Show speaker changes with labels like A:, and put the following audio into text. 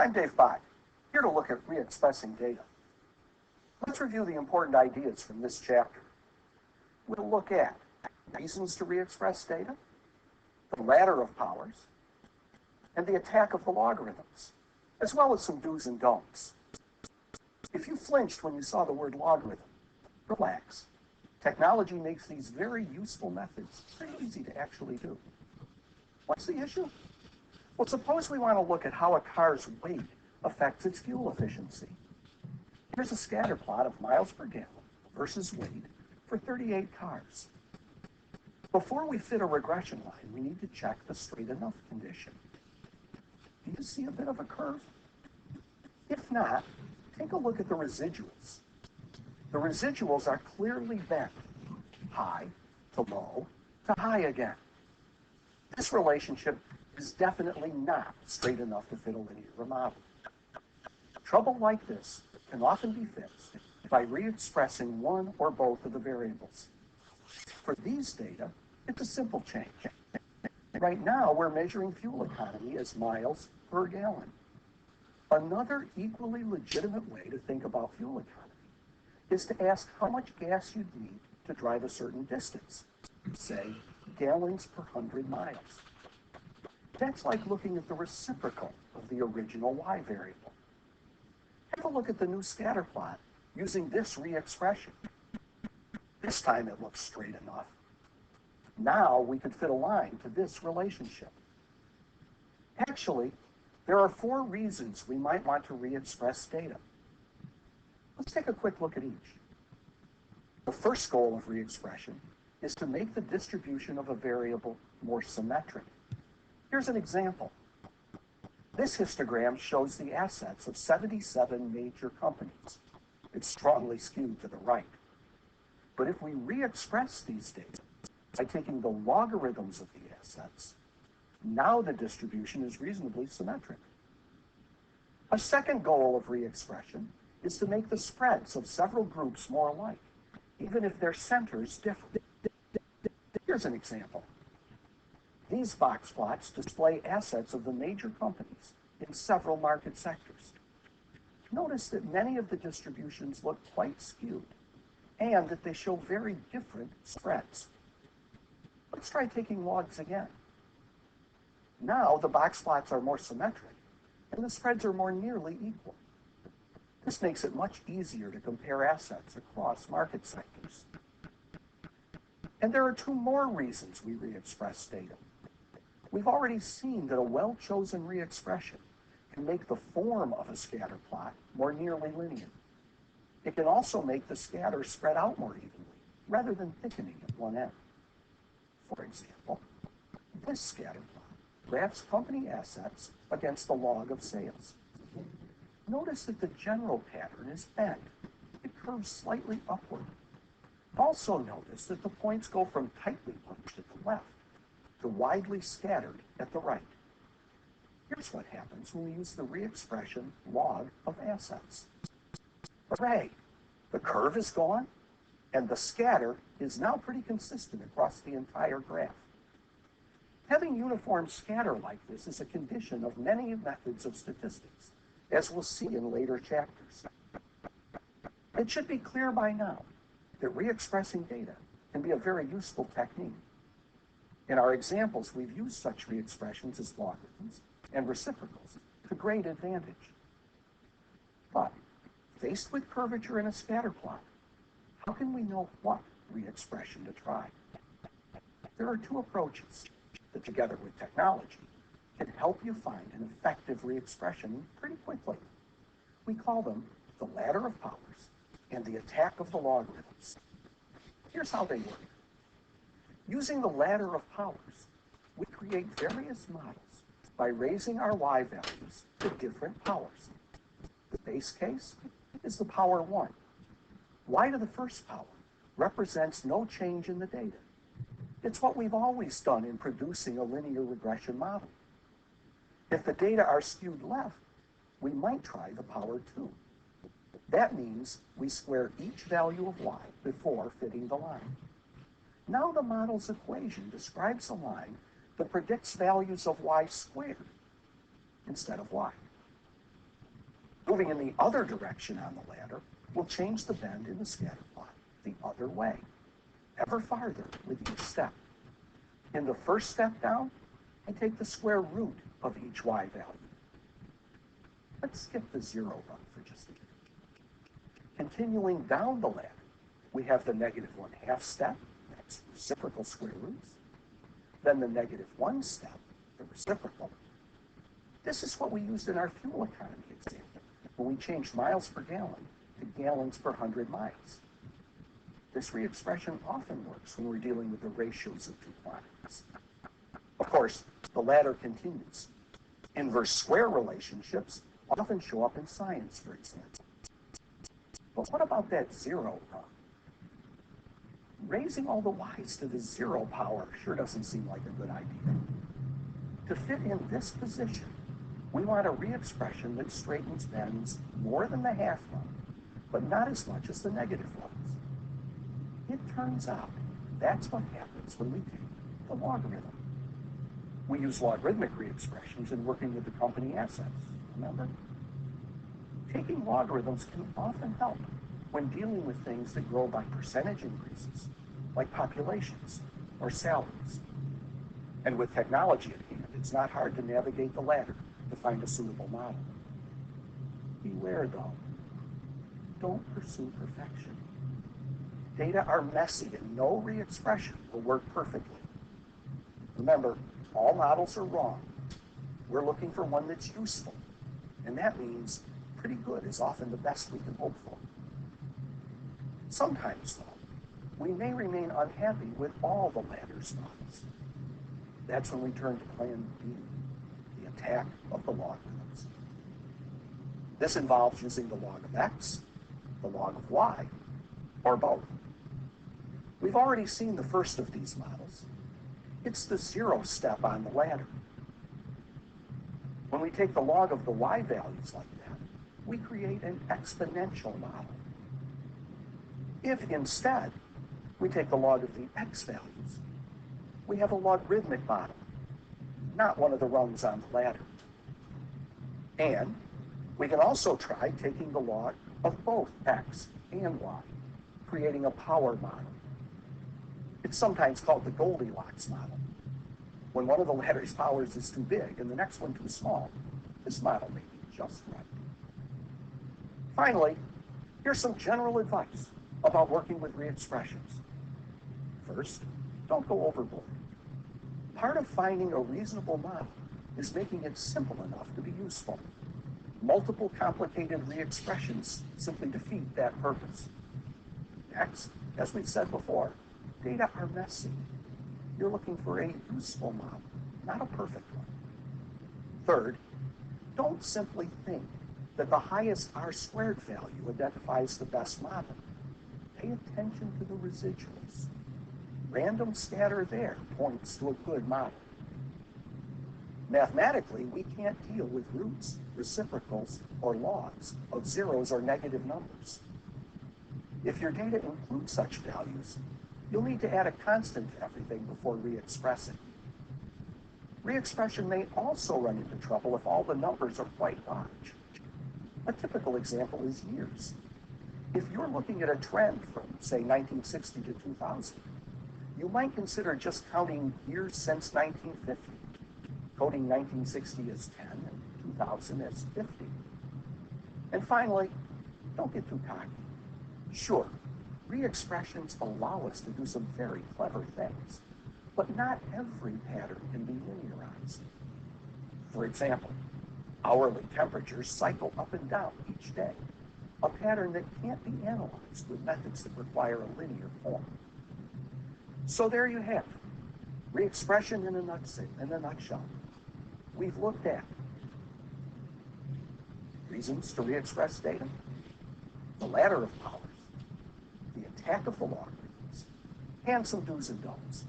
A: I'm Dave Bach, here to look at re-expressing data. Let's review the important ideas from this chapter. We'll look at reasons to re-express data, the ladder of powers, and the attack of the logarithms, as well as some do's and don'ts. If you flinched when you saw the word logarithm, relax. Technology makes these very useful methods pretty easy to actually do. What's the issue? Well, suppose we want to look at how a car's weight affects its fuel efficiency. Here's a scatter plot of miles per gallon versus weight for 38 cars. Before we fit a regression line, we need to check the straight enough condition. Do you see a bit of a curve? If not, take a look at the residuals. The residuals are clearly bent, high to low to high again. This relationship is definitely not straight enough to fit a linear model. Trouble like this can often be fixed by re-expressing one or both of the variables. For these data, it's a simple change. Right now, we're measuring fuel economy as miles per gallon. Another equally legitimate way to think about fuel economy is to ask how much gas you'd need to drive a certain distance, say gallons per 100 miles. That's like looking at the reciprocal of the original y variable. Have a look at the new scatter plot using this re-expression. This time it looks straight enough. Now we could fit a line to this relationship. Actually, there are 4 reasons we might want to re-express data. Let's take a quick look at each. The first goal of re-expression is to make the distribution of a variable more symmetric. Here's an example. This histogram shows the assets of 77 major companies. It's strongly skewed to the right. But if we re-express these data by taking the logarithms of the assets, now the distribution is reasonably symmetric. A second goal of re-expression is to make the spreads of several groups more alike, even if their centers differ. Here's an example. These box plots display assets of the major companies in several market sectors. Notice that many of the distributions look quite skewed, and that they show very different spreads. Let's try taking logs again. Now the box plots are more symmetric, and the spreads are more nearly equal. This makes it much easier to compare assets across market sectors. And there are 2 more reasons we re-express data. We've already seen that a well-chosen re-expression can make the form of a scatter plot more nearly linear. It can also make the scatter spread out more evenly, rather than thickening at one end. For example, this scatter plot graphs company assets against the log of sales. Notice that the general pattern is bent. It curves slightly upward. Also notice that the points go from tightly bunched at the left to widely scattered at the right. Here's what happens when we use the re-expression log of assets. Hooray! The curve is gone, and the scatter is now pretty consistent across the entire graph. Having uniform scatter like this is a condition of many methods of statistics, as we'll see in later chapters. It should be clear by now that re-expressing data can be a very useful technique. In our examples, we've used such re-expressions as logarithms and reciprocals to great advantage. But faced with curvature in a scatter plot, how can we know what re-expression to try? There are 2 approaches that, together with technology, can help you find an effective re-expression pretty quickly. We call them the ladder of powers and the attack of the logarithms. Here's how they work. Using the ladder of powers, we create various models by raising our y values to different powers. The base case is the power 1. Y to the first power represents no change in the data. It's what we've always done in producing a linear regression model. If the data are skewed left, we might try the power 2. That means we square each value of y before fitting the line. Now the model's equation describes a line that predicts values of y squared instead of y. Moving in the other direction on the ladder will change the bend in the scatter plot the other way, ever farther with each step. In the first step down, I take the square root of each y value. Let's skip the 0 run for just a minute. Continuing down the ladder, we have the -1/2 step, that's reciprocal square roots. Then the -1 step, the reciprocal. This is what we used in our fuel economy example, when we changed miles per gallon to gallons per 100 miles. This re-expression often works when we're dealing with the ratios of two quantities. Of course, the ladder continues. Inverse square relationships often show up in science, for example. But what about that 0 run? Raising all the y's to the 0 power sure doesn't seem like a good idea. To fit in this position, we want a re-expression that straightens bends more than the half run, but not as much as the negative runs. It turns out that's what happens when we take the logarithm. We use logarithmic re-expressions in working with the company assets, remember? Taking logarithms can often help when dealing with things that grow by percentage increases, like populations or salaries. And with technology at hand, it's not hard to navigate the ladder to find a suitable model. Beware, though. Don't pursue perfection. Data are messy, and no re-expression will work perfectly. Remember, all models are wrong. We're looking for one that's useful, and that means pretty good is often the best we can hope for. Sometimes, though, we may remain unhappy with all the ladder's models. That's when we turn to plan B, the attack of the logarithms. This involves using the log of x, the log of y, or both. We've already seen the first of these models. It's the 0 step on the ladder. When we take the log of the y values like that, we create an exponential model. If instead we take the log of the x values, we have a logarithmic model, not one of the rungs on the ladder. And we can also try taking the log of both x and y, creating a power model. It's sometimes called the Goldilocks model. When one of the ladder's powers is too big and the next one too small, this model may be just right. Finally, here's some general advice about working with re-expressions. First, don't go overboard. Part of finding a reasonable model is making it simple enough to be useful. Multiple complicated re-expressions simply defeat that purpose. Next, as we've said before, data are messy. You're looking for a useful model, not a perfect one. Third, don't simply think that the highest R² value identifies the best model. Pay attention to the residuals. Random scatter there points to a good model. Mathematically, we can't deal with roots, reciprocals, or logs of zeros or negative numbers. If your data includes such values, you'll need to add a constant to everything before re-expressing. Re-expression may also run into trouble if all the numbers are quite large. A typical example is years. If you're looking at a trend from, say, 1960 to 2000, you might consider just counting years since 1950, coding 1960 as 10 and 2000 as 50. And finally, don't get too cocky. Sure, re-expressions allow us to do some very clever things, but not every pattern can be linearized. For example, hourly temperatures cycle up and down each day, a pattern that can't be analyzed with methods that require a linear form. So there you have it, re-expression in a nutshell. We've looked at reasons to re-express data, the ladder of powers, the attack of the logarithms, and some do's and don'ts.